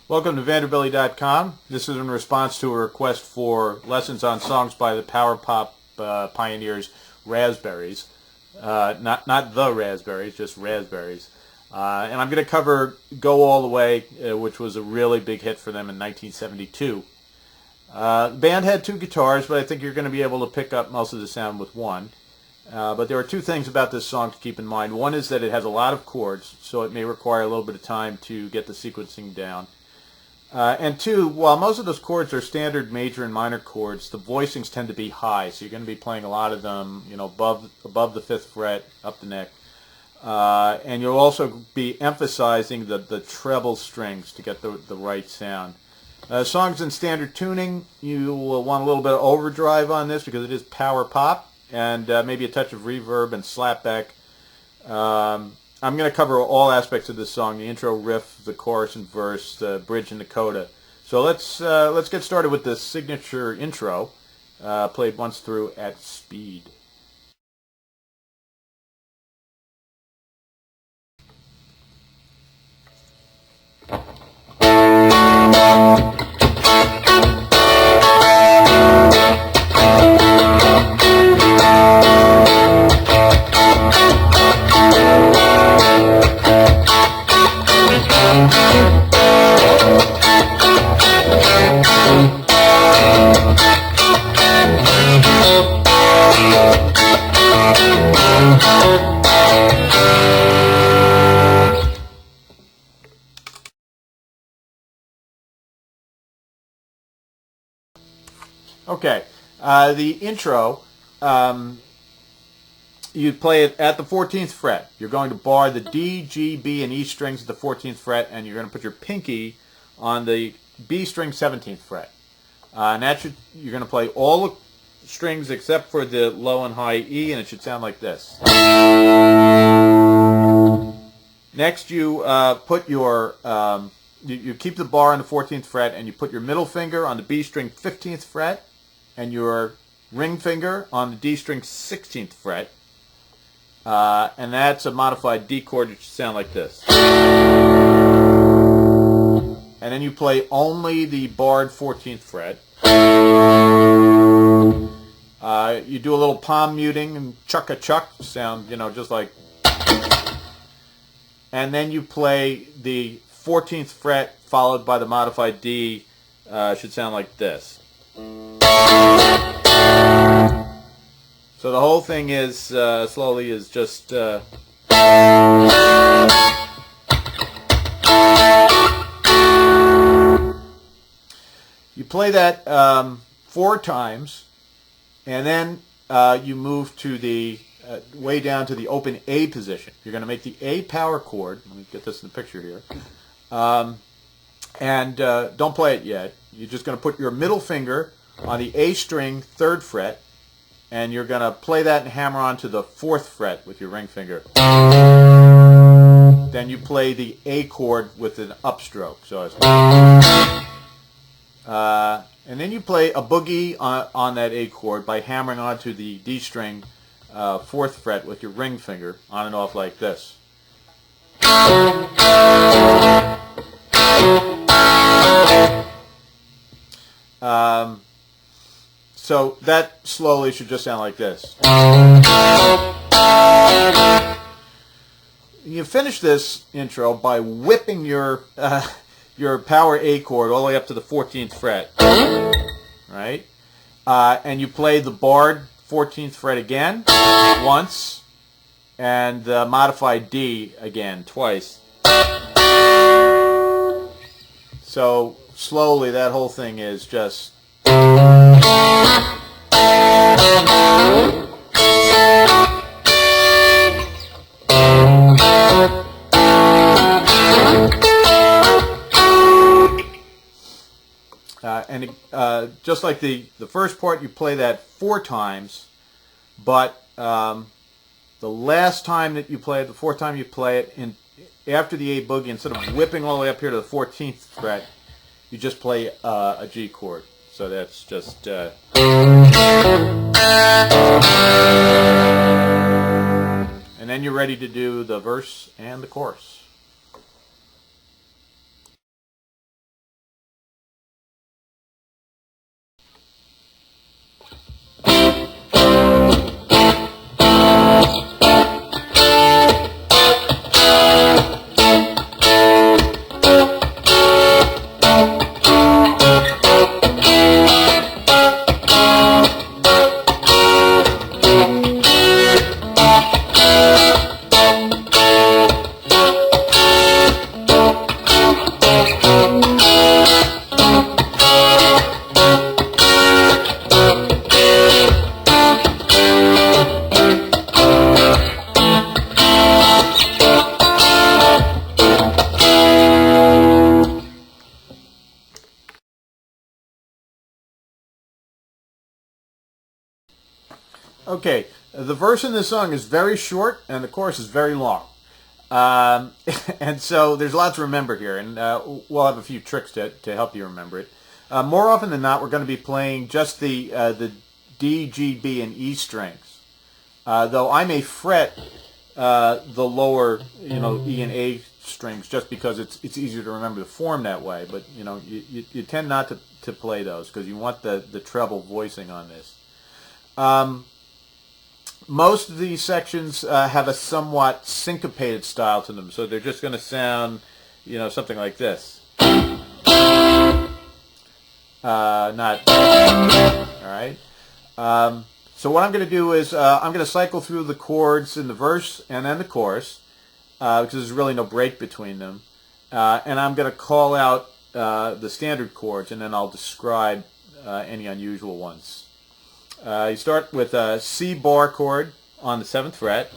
Welcome to Vanderbilly.com. This is in response to a request for lessons on songs by the power pop pioneers Raspberries. Not the Raspberries, just Raspberries. And I'm going to cover Go All the Way, which was a really big hit for them in 1972. The band had two guitars, but I think you're going to be able to pick up most of the sound with one. But there are two things about this song to keep in mind. One is that it has a lot of chords, so it may require a little bit of time to get the sequencing down. And two, while most of those chords are standard major and minor chords, the voicings tend to be high, so you're going to be playing a lot of them, above the 5th fret, up the neck. And you'll also be emphasizing the treble strings to get the right sound. Songs in standard tuning, you will want a little bit of overdrive on this because it is power pop, and maybe a touch of reverb and slapback. I'm going to cover all aspects of this song: the intro, riff, the chorus and verse, the bridge and the coda. So let's get started with the signature intro, played once through at speed. Okay, the intro, you play it at the 14th fret. You're going to bar the D, G, B, and E strings at the 14th fret, and you're going to put your pinky on the B string 17th fret. And you're going to play all the strings except for the low and high E, and it should sound like this. Next, you put your you keep the bar on the 14th fret, and you put your middle finger on the B string 15th fret, and your ring finger on the D string 16th fret, and that's a modified D chord. It should sound like this. And then you play only the barred 14th fret. You do a little palm muting and chuck-a-chuck sound, just like. And then you play the 14th fret followed by the modified D. Should sound like this. So the whole thing is slowly is just you play that 4 times, and then you move to the way down to the open A position. You're going to make the A power chord. Let me get this in the picture here. And don't play it yet. You're just going to put your middle finger on the A string 3rd fret, and you're going to play that and hammer onto the 4th fret with your ring finger. Then you play the A chord with an upstroke. So it's and then you play a boogie on that A chord by hammering onto the D string 4th fret with your ring finger on and off like this. So that slowly should just sound like this. You finish this intro by whipping your power A chord all the way up to the 14th fret, right? And you play the barred 14th fret again once, and the modified D again twice. So slowly that whole thing is just. Just like the first part, you play that 4 times, but the last time that you play it, the 4th time you play it, after the A boogie, instead of whipping all the way up here to the 14th fret, you just play a G chord. So that's just. And then you're ready to do the verse and the chorus. Okay, the verse in this song is very short, and the chorus is very long. And so there's a lot to remember here, and we'll have a few tricks to help you remember it. More often than not, we're going to be playing just the D, G, B, and E strings. Though I may fret the lower, E and A strings just because it's easier to remember the form that way. But you tend not to play those because you want the treble voicing on this. Most of these sections have a somewhat syncopated style to them, so they're just going to sound, something like this. Not, all right. So what I'm going to do is I'm going to cycle through the chords in the verse and then the chorus, because there's really no break between them, and I'm going to call out the standard chords, and then I'll describe any unusual ones. You start with a C bar chord on the 7th fret,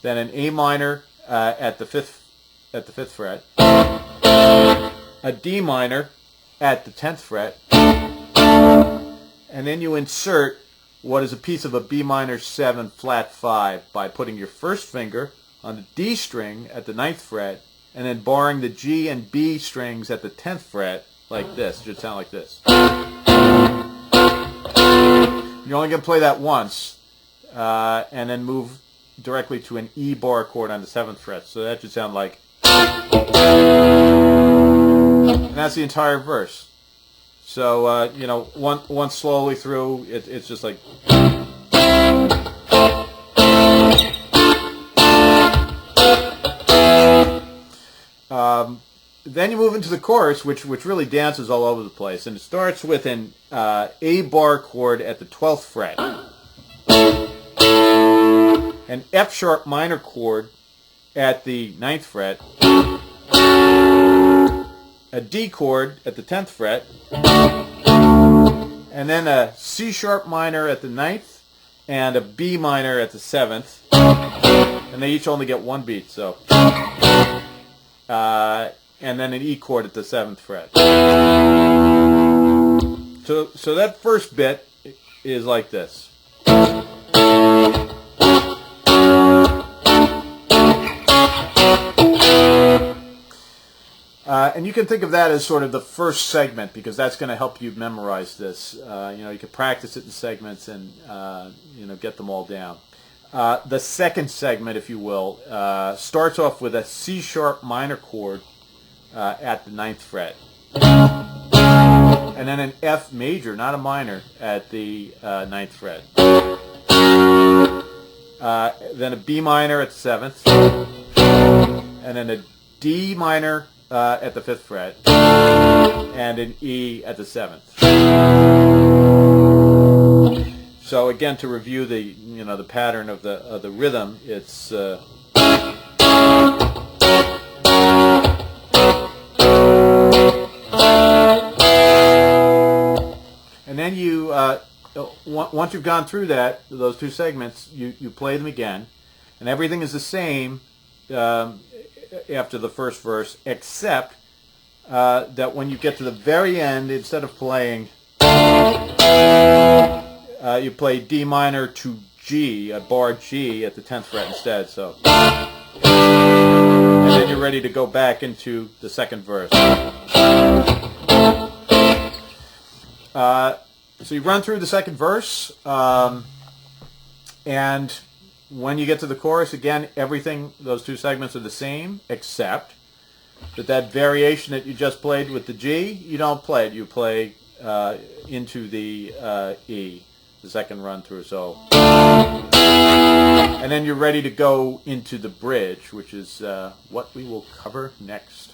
then an A minor at the 5th fret, a D minor at the 10th fret, and then you insert what is a piece of a B minor 7 flat 5 by putting your first finger on the D string at the 9th fret and then barring the G and B strings at the 10th fret like this. It should sound like this. You're only going to play that once, and then move directly to an E bar chord on the 7th fret. So that should sound like... And that's the entire verse. So, once slowly through, it's just like... Then you move into the chorus, which really dances all over the place, and it starts with an A bar chord at the 12th fret, an F sharp minor chord at the 9th fret, a D chord at the 10th fret, and then a C sharp minor at the 9th, and a B minor at the 7th, and they each only get one beat, so... and then an E chord at the 7th fret. So that first bit is like this. And you can think of that as sort of the first segment because that's going to help you memorize this. You can practice it in segments and get them all down. The second segment, if you will, starts off with a C sharp minor chord at the 9th fret, and then an F major, not a minor, at the 9th fret, then a B minor at the 7th, and then a D minor at the 5th fret, and an E at the 7th. So again, to review the pattern of the rhythm, it's and then you once you've gone through those two segments, you play them again, and everything is the same after the first verse, except that when you get to the very end, instead of playing, you play D minor to G, a bar G at the 10th fret instead. So, and then you're ready to go back into the second verse. So you run through the second verse, and when you get to the chorus, again, those two segments are the same, except that variation that you just played with the G, you don't play it. You play into the E, the second run through. So, and then you're ready to go into the bridge, which is what we will cover next.